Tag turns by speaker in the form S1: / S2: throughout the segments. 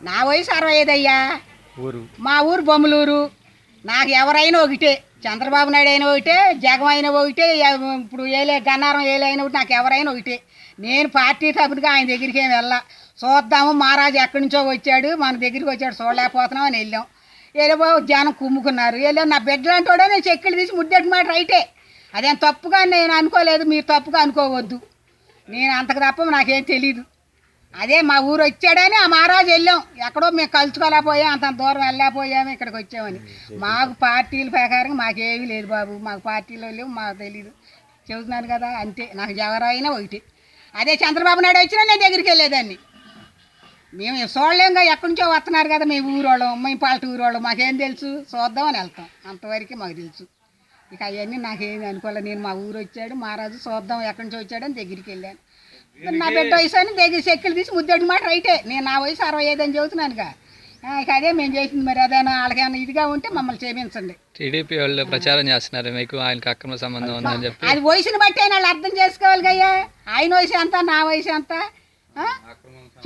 S1: నా వయసు 65 అయ్యా. మా ఊరు బొమ్మలూరు. నాకు ఎవరైనా ఒకటే, చంద్రబాబు నాయుడు అయినా ఒకటే, జగన్ అయినా ఒకటే, ఇప్పుడు గన్నారం అయినా ఒకటి, నాకు ఎవరైనా ఒకటే. నేను పార్టీ తరపునగా ఆయన దగ్గరికి ఏమి వెళ్ళా. చూద్దాము మహారాజు ఎక్కడి నుంచో వచ్చాడు, మన దగ్గరికి వచ్చాడు, చూడలేకపోతున్నాం అని వెళ్ళాం. వెళ్ళిపో జనం కుమ్ముకున్నారు. వెళ్ళాం. నా బిడ్డలాంటి కూడా నేను చెక్కులు తీసి ముద్దెట్టు మాట రైటే. అదేం తప్పుగా నేను అనుకోలేదు, మీరు తప్పుగా అనుకోవద్దు. నేను అంతకు తప్ప నాకేం తెలీదు. అదే మా ఊరు వచ్చాడని ఆ మహారాజు వెళ్ళాం. ఎక్కడో మేము కలుసుకోలేకపోయాం, అంత దూరం వెళ్ళలేకపోయాము, ఇక్కడికి వచ్చామని. మాకు పార్టీల ప్రకారం మాకేమీ లేదు బాబు. మాకు పార్టీలో లేవు, మాకు తెలీదు. చెబుతున్నాను కదా, అంతే. నాకు ఎవరైనా ఒకటి. అదే చంద్రబాబు నాయుడు వచ్చినా నేను దగ్గరికి వెళ్ళేదాన్ని. మేము చూడలేంగా, ఎక్కడి నుంచో వస్తున్నారు కదా, మేము ఊరోళ్ళం, మేము పల్లెటూరు వాళ్ళం, మాకేం తెలుసు, చూద్దామని వెళ్తాం. అంతవరకు మాకు తెలుసు. ఇక అవన్నీ నాకేమి అనుకోలేదు. నేను మా ఊరు వచ్చాడు మహారాజు, చూద్దాం ఎక్కడి నుంచి వచ్చాడని దగ్గరికి వెళ్ళాను. నా బిడ్డ వయసు అని దగ్గర చెక్కులు తీసి ముద్దెట్టు మాట రైటే. నేను నా వయసు 65 అని చెబుతున్నానుగా. ఇక అదే మేము చేసింది. మరి అదేనా వాళ్ళకేమైనా ఇదిగా ఉంటే మమ్మల్ని క్షమించండి.
S2: టీడీపీ వాళ్ళు ప్రచారం చేస్తున్నారు మీకు ఆయనకు అక్రమ సంబంధం ఉందని చెప్పి.
S1: అది వయసుని బట్టి అయినా వాళ్ళు అర్థం చేసుకోవాలి కయ్యా. ఆయన వయసు ఎంత, నా వయసు ఎంత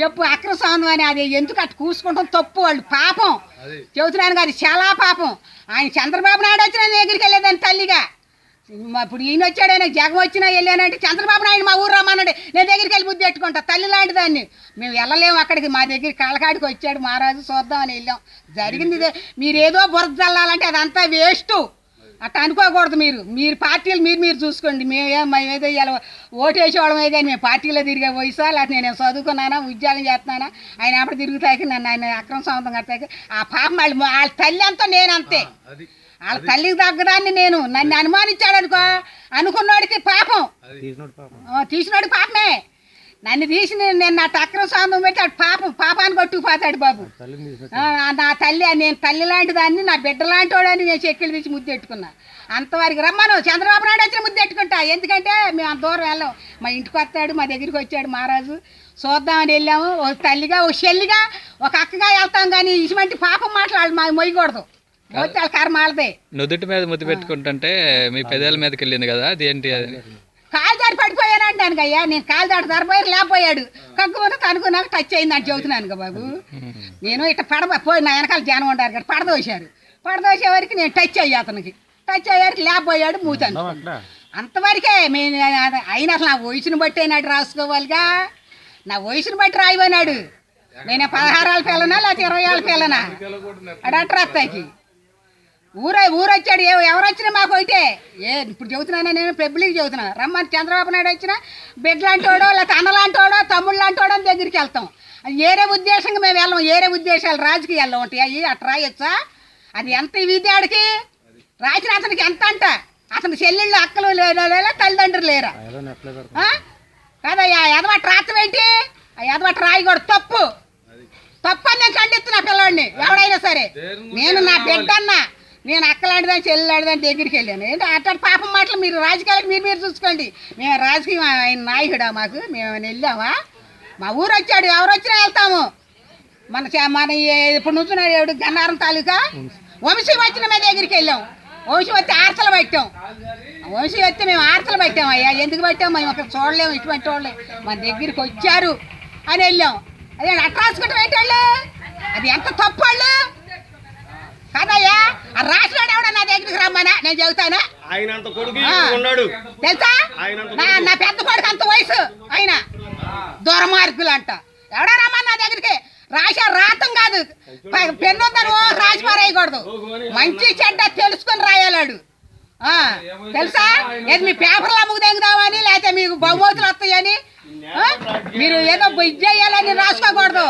S1: చెప్పు. అక్రమ సంబంధం అని అది ఎందుకు అట్టు కూసుకుంటాం, తప్పు. వాళ్ళు పాపం చెబుతున్నాను కదా, చాలా పాపం. ఆయన చంద్రబాబు నాయుడు వచ్చిన దగ్గరికి వెళ్ళేదాన్ని తల్లిగా. ఇప్పుడు ఈయన వచ్చాడైనా, జగన్ వచ్చినా వెళ్ళానంటే చంద్రబాబు నాయుడు మా ఊరు రమ్మన్నాడు, నేను దగ్గరికి వెళ్ళి బుద్ధి పెట్టుకుంటా. తల్లి లాంటి దాన్ని. మేము వెళ్ళలేము అక్కడికి. మా దగ్గర కాళ్ళకాడికి వచ్చాడు మహారాజు, చూద్దామని వెళ్ళాం. జరిగింది ఇదే. మీరు ఏదో బురద చల్లాలంటే అదంతా వేస్ట్. అట్లా అనుకోకూడదు. మీరు పార్టీలు మీరు చూసుకోండి. మేమేదో ఇలా ఓటేసేవాళ్ళం అయితే మేము పార్టీలో తిరిగే వయసా, లేకపోతే నేను చదువుకున్నానా, ఉద్యోగం చేస్తున్నానా, ఆయన అప్పుడు తిరుగుతాకి నన్ను ఆయన అక్రమ సంబంధం కడతాకి. ఆ పాపం వాళ్ళ తల్లి అంతా నేనంతే. వాళ్ళ తల్లికి తగ్గదాన్ని నేను. నన్ను అనుమానించాడు అనుకున్నాడికి పాపం, తీసినోడికి పాపమే. నన్ను తీసి నేను నా అక్రమ సంబంధం పెట్టి పాపాన్ని కొట్టుకుపోతాడు బాబు. నా తల్లి, నేను తల్లి లాంటి దాన్ని, నా బిడ్డ లాంటి వాడని నేను చెక్కులు తీసి ముద్దెట్టుకున్నా. అంతవరకు రమ్మను. చంద్రబాబు నాయుడు వచ్చిన ముద్దెట్టుకుంటా. ఎందుకంటే మేము అంత దూరం వెళ్ళాం. మా ఇంటికి వస్తాడు, మా దగ్గరికి వచ్చాడు మహారాజు, చూద్దామని వెళ్ళాము. ఒక తల్లిగా, ఒక చెల్లిగా, ఒక అక్కగా వెళ్తాం. కానీ ఇటువంటి పాపం మాట్లాడు మా మొయ్యకూడదు.
S2: నుదుటి మీద ముద్దు పెట్టుకుంటుంటే మీ పెదాల మీదకి వెళ్ళింది కదా, అది ఏంటి? అది
S1: కాలు దాడి పడిపోయాను అంటాను అయ్యా. నేను కాలు దాడి సరిపోయి లేకపోయాడు. కక్కుమని కనుక్కున్నాక టచ్ అయింది అని చెబుతున్నాను కదా బాబు. నేను ఇట్లా పోయి నా వెనకాల జనం ఉంటారు కదా, పడదోశారు. పడదోసే నేను టచ్ అయ్యి అతనికి. టచ్ అయ్యేవరకు లేకపోయాడు, మూతాను. అంతవరకే. అయినా అసలు నా వయసుని బట్టి అయినాడు రాసుకోవాలిగా. నా వయసుని బట్టి రాయిపోయినాడు. నేను 16 ఏళ్ళ పిల్లనా లేకపోతే 20 ఏళ్ళ పిల్లనా అడట్రాస్తాకి. ఊరొచ్చాడు. ఎవరు వచ్చినా మాకు ఒకటే. ఇప్పుడు చెబుతున్నానా, నేను పబ్లిక్ చెబుతున్నా. రమ్మని చంద్రబాబు నాయుడు వచ్చినా బిడ్డలాంటోడో లేకపోతే అన్నలాంటోడో తమ్ముడు లాంటోడో అని దగ్గరికి వెళ్తాం. అది ఏరే ఉద్దేశంగా మేము వెళ్ళాం. ఏరే ఉద్దేశాలు రాజకీయాల్లో ఉంటాయి. అవి అట్లా రాయొచ్చా? అది ఎంత విద్యాడికి రాసిన అతనికి ఎంత అంట. అతని చెల్లెళ్ళు అక్కలు లేరా, తల్లిదండ్రులు లేరా కదయ్యా. ఎదవట్ రాత్రమేంటి? ఆ ఎదవట్ రాయకూడదు, తప్పు. తప్పు అని నేను ఖండిస్తున్నా పిల్లవాడిని. ఎవడైనా సరే. నేను నా బిడ్డ అన్నా, నేను అక్కలాంటిదాన్ని చెల్లెలాంటిదాన్ని దగ్గరికి వెళ్ళాను. ఏంటి అట్లాంటి పాపం మాటలు మీరు రాజకీయాలకు మీరు చూసుకోండి. మేము రాజకీయం ఆయన నాయకుడా మాకు? మేము వెళ్ళామా? మా ఊరు వచ్చాడు, ఎవరు వచ్చినా వెళ్తాము. మన ఇప్పుడు నుంచున్నాడు ఎవడు, గన్నారం తాలూకా వంశీ వచ్చిన మీద దగ్గరికి వెళ్ళాం. వంశీ వచ్చి ఆర్తలు పట్టాం. వంశీ వస్తే మేము ఆర్తలు పట్టాం. అయ్యా ఎందుకు పట్టాం? మేము అక్కడ చూడలేము, ఇటువంటి వాళ్ళే మన దగ్గరికి వచ్చారు అని వెళ్ళాం. అదే అట్లా రాసుకుంటాం ఏంటి వాళ్ళు? అది ఎంత తప్పు వాళ్ళు కదయ్యా. ఆ రాసినాడు ఎవడ నా దగ్గరికి రమ్మనా నేను చెబుతానా? తెలుసా? నా పెద్ద కొడుకు అంత వయసు ఆయన దుర్మార్గులు అంట. ఎవడా రమ్మని నా దగ్గరికి? రాసే రాతం కాదు, పెన్ను ఉందని రాసి పారేయకూడదు. మంచి చెడ్డ తెలుసుకొని రాయాలాడు. తెలుసా? ఏది మీ పేపర్లు అమ్ముకు తెగుదామని, లేకపోతే మీకు బహుమతులు వస్తాయని మీరు ఏదో ఇది చేయాలని రాసుకోకూడదు.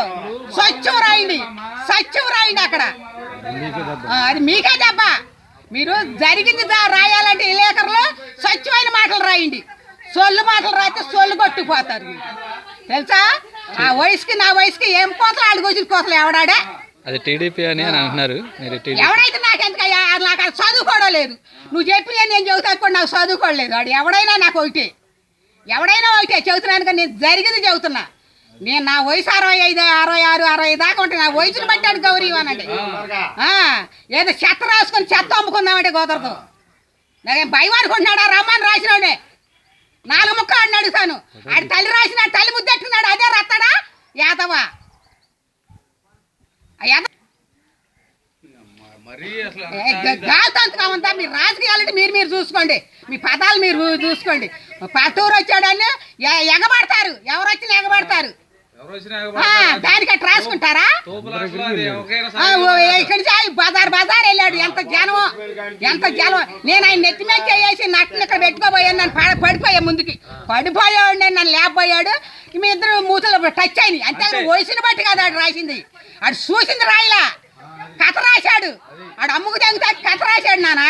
S1: స్వచ్ఛం రాయండి, సత్యం రాయండి అక్కడ. అది మీకే దెబ్బ. మీరు జరిగింది రాయాలంటే విలేకరులు స్వచ్ఛమైన మాటలు రాయండి. సొల్లు మాటలు రాస్తే సొల్లు కొట్టుకుపోతారు. తెలుసా? ఆ వయసుకి నా వయసుకి ఏం కోతలు ఆడికి వచ్చిన కోతలు ఎవడాడే?
S2: అది టీడీపీ అని అంటున్నారు.
S1: ఎవడైతే నాకెందుకయ్యా, నాకు అది చదువుకోవడం లేదు. నువ్వు చెప్పి నేను చెబుతా కూడా నాకు చదువుకోవలేదు. వాడు ఎవడైనా నాకు ఒకటే, ఎవడైనా ఒకటే చెబుతున్నాను. కానీ నేను జరిగింది చెబుతున్నా. నేను నా వయసు 65, 66, 65 దాకా ఉంటే నా వయసును బట్టాడు గౌరీ అనండి. ఏదో చెత్త రాసుకొని చెత్త అమ్ముకుందామంటే కుదరదు. నాకేం భయం అనుకుంటున్నాడా? రమ్మని రాసినాడే 4 ముక్కలు ఆడిని అడుగుతాను. ఆడి తల్లి రాసినాడు, తల్లి ముద్దెట్టుకున్నాడు, అదే రత్తాడా యాదవా? గాలితంతగా ఉందా? మీరు రాజకీయాలంటే మీరు చూసుకోండి, మీ పదాలు మీరు చూసుకోండి. పట్టూరు వచ్చాడని ఎగబడతారు, ఎవరు వచ్చినా ఎగబడతారు. దానికి అట్లా రాసుకుంటారా? ఇక్కడి నుంచి బజార్ వెళ్ళాడు. ఎంత జనం. నేను ఆయన నెత్తి మీద చేసి నట్టుని ఇక్కడ పెట్టుకోబోయాను. నన్ను పడిపోయా, ముందుకి పడిపోయాడు. నేను నన్ను లేకపోయాడు. మీ ఇద్దరు మూతలు టచ్ అయినాయి అంతే. వయసుని బట్టి కదా ఆడు రాసింది, ఆడు చూసింది రాయిలా కథ రాశాడు. ఆడు అమ్ముకు తెగితే కథ రాశాడు నాన్న.